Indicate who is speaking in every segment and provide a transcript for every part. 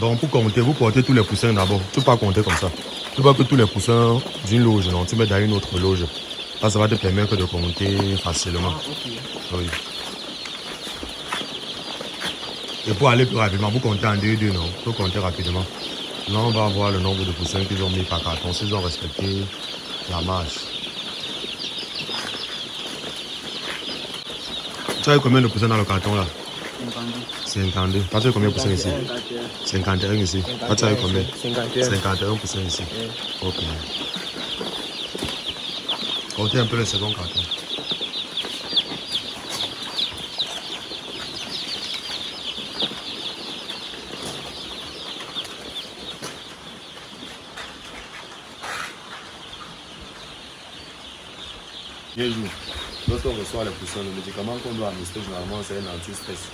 Speaker 1: Donc pour compter, vous portez tous les poussins d'abord. Tu ne peux pas compter comme ça. Tu vois que tous les poussins d'une loge, non, tu mets dans une autre loge. Là, ça va te permettre de compter facilement.
Speaker 2: Ah, ok.
Speaker 1: Oui. Et pour aller plus rapidement, vous comptez en 2-2, non? Vous compter rapidement. Là, on va voir le nombre de poussins qu'ils ont mis par carton, s'ils ont respecté la marche. Tu as eu combien de poussins dans le carton là? 52. Toi, tu as eu combien de poussins ici? 51 ici. Toi, tu as eu combien? 51 poussins ici. Ok. Comptez un peu le second carton. Bien joué. Lorsqu'on reçoit les poussins, le médicament qu'on doit administrer généralement c'est un anti-stress.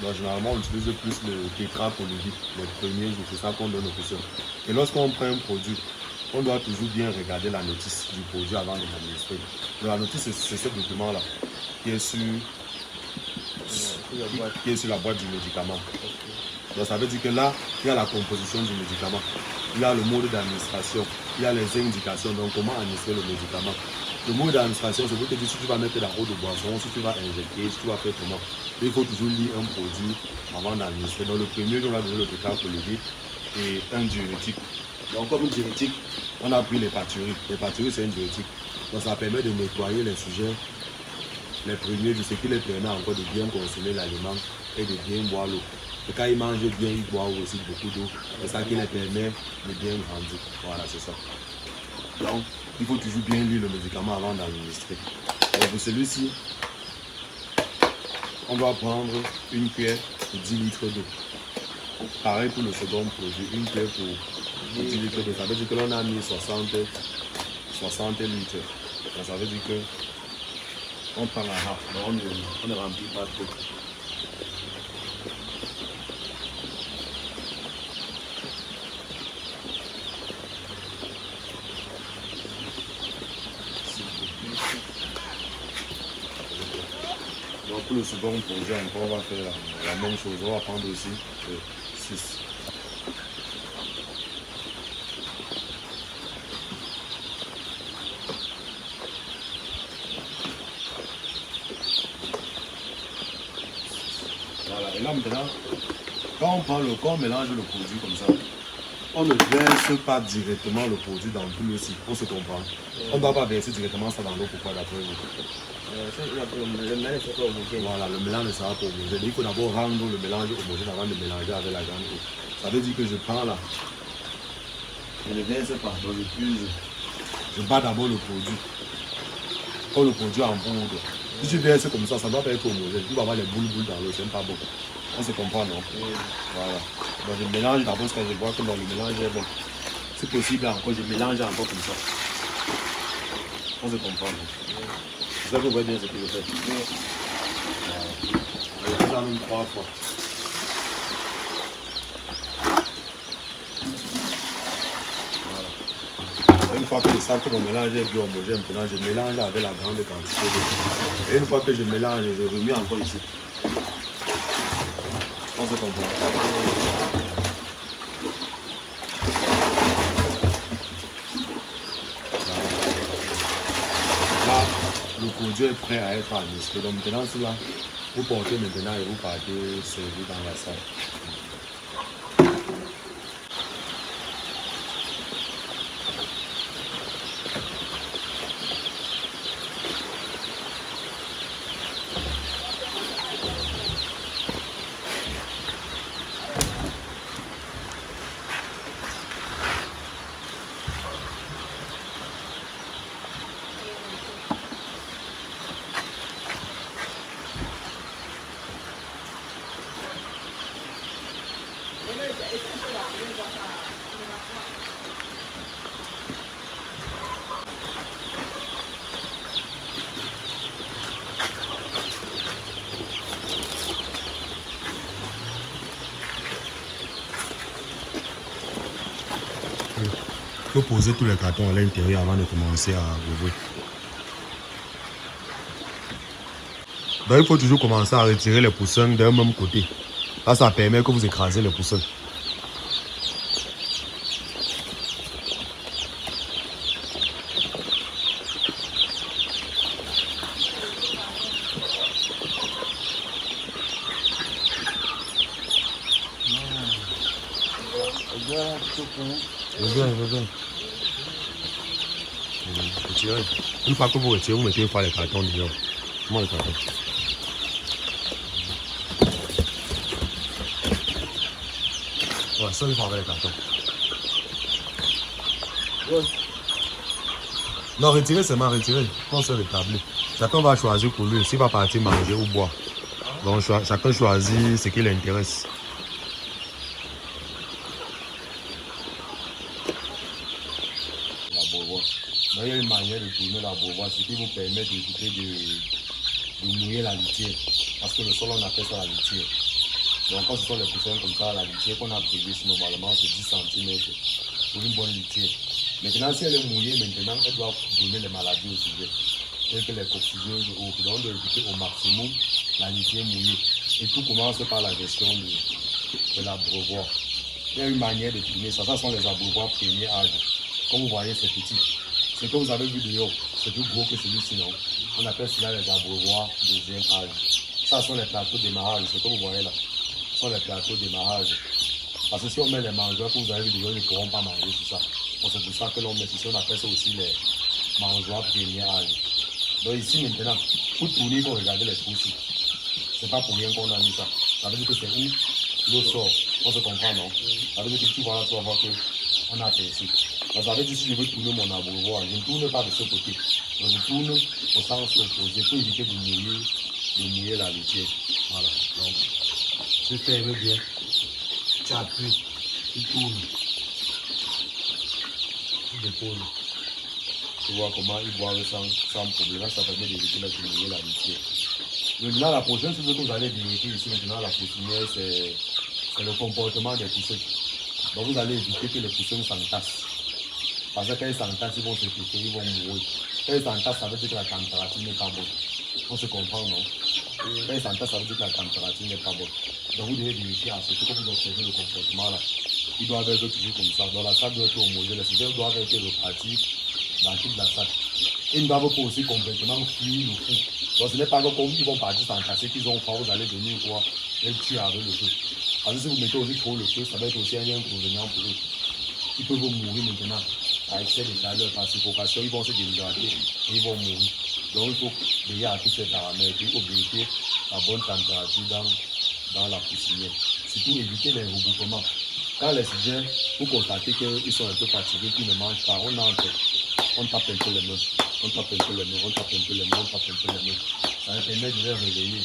Speaker 1: Donc généralement on utilise plus le tétracoludite, les premiers jours, c'est ça qu'on donne aux poussins. Et lorsqu'on prend un produit, on doit toujours bien regarder la notice du produit avant de l'administrer. La notice c'est ce document-là qui est sur la boîte du médicament. Donc ça veut dire que là, il y a la composition du médicament, il y a le mode d'administration, il y a les indications, donc comment administrer le médicament. Le mode d'administration, c'est pour te dire si tu vas mettre dans l'eau de boisson, si tu vas injecter, si tu vas faire comment. Il faut toujours lire un produit avant d'administrer. Donc le premier, on va donner le tétracoludite et un diurétique. Donc comme une diurétique, on a pris les pâturies. Les pâturies, c'est une diurétique. Donc ça permet de nettoyer les sujets, les premiers, de ce qui les permet encore de bien consommer l'aliment et de bien boire l'eau. Et quand ils mangent bien, ils boivent aussi beaucoup d'eau. C'est ça qui les permet de bien grandir. Voilà, c'est ça. Donc, il faut toujours bien lire le médicament avant d'administrer. Et pour celui-ci, on doit prendre une cuillère pour 10 litres d'eau. Pareil pour le second produit, une cuillère pour 10 litres d'eau. Ça veut dire que l'on a mis 60 litres. Donc, ça veut dire que on prend la half, on ne remplit pas trop. Donc pour le second projet, on va faire la même chose. On va prendre aussi 6. Voilà, et là maintenant, quand on mélange le produit comme ça, on ne verse pas directement le produit dans tout le site, on se comprend. On ne doit pas verser directement ça dans l'eau, pourquoi d'après vous?
Speaker 2: Le mélange sera homogène.
Speaker 1: Voilà, le mélange ne sera pas homogène. Il faut d'abord rendre le mélange homogène avant de mélanger avec la grande eau. Ça veut dire que je prends là, je ne verse pas, donc je bats d'abord le produit. Quand le produit est en poudre, si tu verses comme ça, ça doit pas être homogène. Tu vas avoir les boules dans l'eau, c'est pas bon. On se comprend, non? Voilà. Donc je mélange d'abord ce que je vois que dans le mélange est bon. Si possible, encore, je mélange encore comme ça. On se comprend, non? C'est ça que vous voyez bien ce que je fais. Je fais ça même 3 fois. Voilà. Une fois que je sens que mon mélange est bien homogène, maintenant je mélange avec la grande quantité d'eau. Et une fois que je mélange, je remets encore ici. On se comprend. Là, le produit est prêt à être administré. Donc maintenant, c'est là, vous portez maintenant et vous partez servir dans la salle. Il faut poser tous les cartons à l'intérieur avant de commencer à ouvrir. Donc il faut toujours commencer à retirer les poussins d'un même côté. Là, ça permet que vous écrasez les poussins. bien. Retirez. Une fois que vous retirez, vous mettez une fois les cartons dedans. Comment les cartons? Ouais, ça, il faut avec les cartons. Non, retirez seulement, retirez. On se rétablit. Chacun va choisir pour lui s'il va partir manger ou boire. Donc, chacun choisit ce qui l'intéresse. La bourgeois. Il y a une manière de tourner la bourgeois, ce qui vous permet d'éviter de mouiller la litière. Parce que le sol, on appelle ça la litière. Donc, quand ce sont les poussins comme ça, la litière qu'on a prévue, normalement, c'est 10 cm pour une bonne litière. Maintenant, si elle est mouillée, maintenant, elle doit donner les maladies au sujet. Telles que les coccidioses, donc de éviter au maximum la litière mouillée. Et tout commence par la gestion de l'abreuvoir. Il y a une manière de tourner ça. Ça sont les abreuvoirs premier âge. Comme vous voyez, c'est petit. Ce que vous avez vu dehors, c'est plus gros que celui-ci, non? On appelle cela les abreuvoirs deuxième âge. Ça sont les plateaux de démarrage. Ce que vous voyez là, ce sont les plateaux de démarrage. Parce que si on met les mangeurs que vous avez vu dehors, ils ne pourront pas manger tout ça. Donc c'est pour ça que l'on met ici, on appelle ça aussi les mangeoires premier âge. Donc ici maintenant, pour tourner, il faut regarder les trous ici. C'est pas pour rien qu'on a mis ça. Ça veut dire que c'est où l'eau sort. On se comprend, non? Ça veut dire que tu vois là, tu vas voir qu'on a percé. Donc ça veut dire que si je veux tourner mon abreuvoir, je ne tourne pas de ce côté. Donc je tourne au sens opposé pour éviter de mouiller la litière. Voilà. Donc, tu fermes bien. Tu appuies. Tu tournes. Tu déposes. Tu vois comment ils boivent sans problème. Ça permet d'éviter de mouiller la litière. Maintenant, la prochaine chose que vous allez vérifier ici maintenant, la poussinière, c'est le comportement des poussins. Donc vous allez éviter que les poussins s'entassent. Parce que quand ils s'entassent, ils vont se piquer, ils vont mourir. Quand ils s'entassent, ça veut dire que la température n'est pas bonne. On se comprend, non? Quand ils s'entassent, ça veut dire que la température n'est pas bonne. Donc vous devez vérifier à ce que vous observez le comportement là. Ils doivent être toujours comme ça. Donc la salle doit être homogène. Les sujets doivent être repartis dans toute la salle. Ils ne doivent pas aussi complètement fuir le fou. Donc ce n'est pas comme ils vont partir s'entasser, qu'ils ont froid, vous allez venir voir les tuer avec le feu. Parce que si vous mettez aussi trop le feu, ça va être aussi un inconvénient pour eux. Ils peuvent mourir maintenant à excès de chaleur, par suffocation, ils vont se déshydrater et ils vont mourir. Donc il faut veiller à tous ces paramètres, il faut vérifier la bonne température dans la poussinière. Surtout éviter les regroupements. Quand les sujets, vous constatez qu'ils sont un peu fatigués, qu'ils ne mangent pas, on tape un peu les mains. On tape un peu les mains, on tape un peu les mains, on tape un peu les mains. Ça va permettre de les réveiller,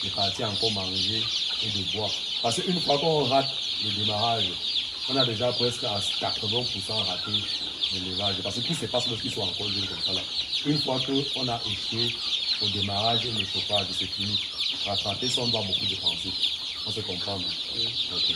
Speaker 1: de partir encore manger et de boire. Parce qu'une fois qu'on rate le démarrage, on a déjà presque à 80% raté l'élevage. Parce que tout se passe lorsqu'ils sont encore jeunes comme ça là. Une fois qu'on a échoué au démarrage et le chauffage, c'est fini. Rattraper ça, on doit beaucoup dépenser. On se comprend, non? Ok.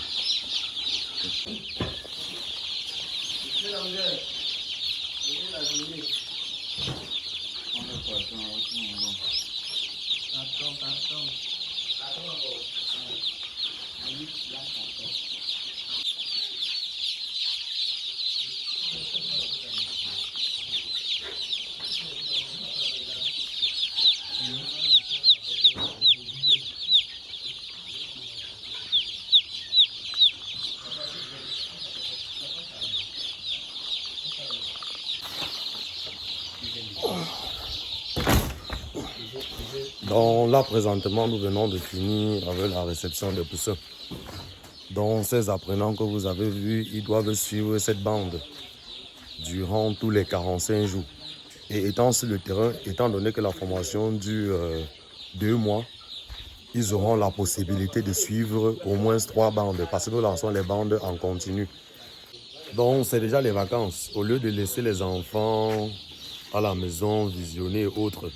Speaker 1: Donc là, présentement, nous venons de finir avec la réception des poussins. Donc ces apprenants que vous avez vus, ils doivent suivre cette bande durant tous les 45 jours. Et étant sur le terrain, étant donné que la formation dure 2 mois, ils auront la possibilité de suivre au moins 3 bandes, parce que nous lançons les bandes en continu. Donc c'est déjà les vacances. Au lieu de laisser les enfants à la maison visionner et autres,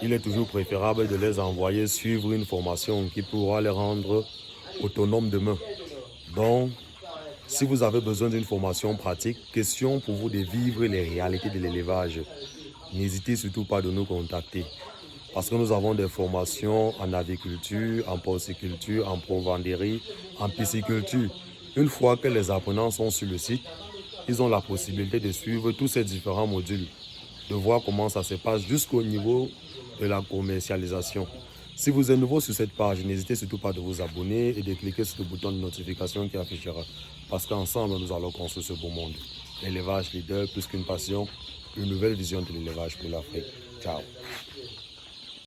Speaker 1: il est toujours préférable de les envoyer suivre une formation qui pourra les rendre autonomes demain. Donc, si vous avez besoin d'une formation pratique, question pour vous de vivre les réalités de l'élevage, n'hésitez surtout pas de nous contacter. Parce que nous avons des formations en aviculture, en porciculture, en provanderie, en pisciculture. Une fois que les apprenants sont sur le site, ils ont la possibilité de suivre tous ces différents modules, de voir comment ça se passe jusqu'au niveau de la commercialisation. Si vous êtes nouveau sur cette page, n'hésitez surtout pas de vous abonner et de cliquer sur le bouton de notification qui affichera. Parce qu'ensemble, nous allons construire ce beau monde. L'élevage leader, plus qu'une passion, une nouvelle vision de l'élevage pour l'Afrique. Ciao.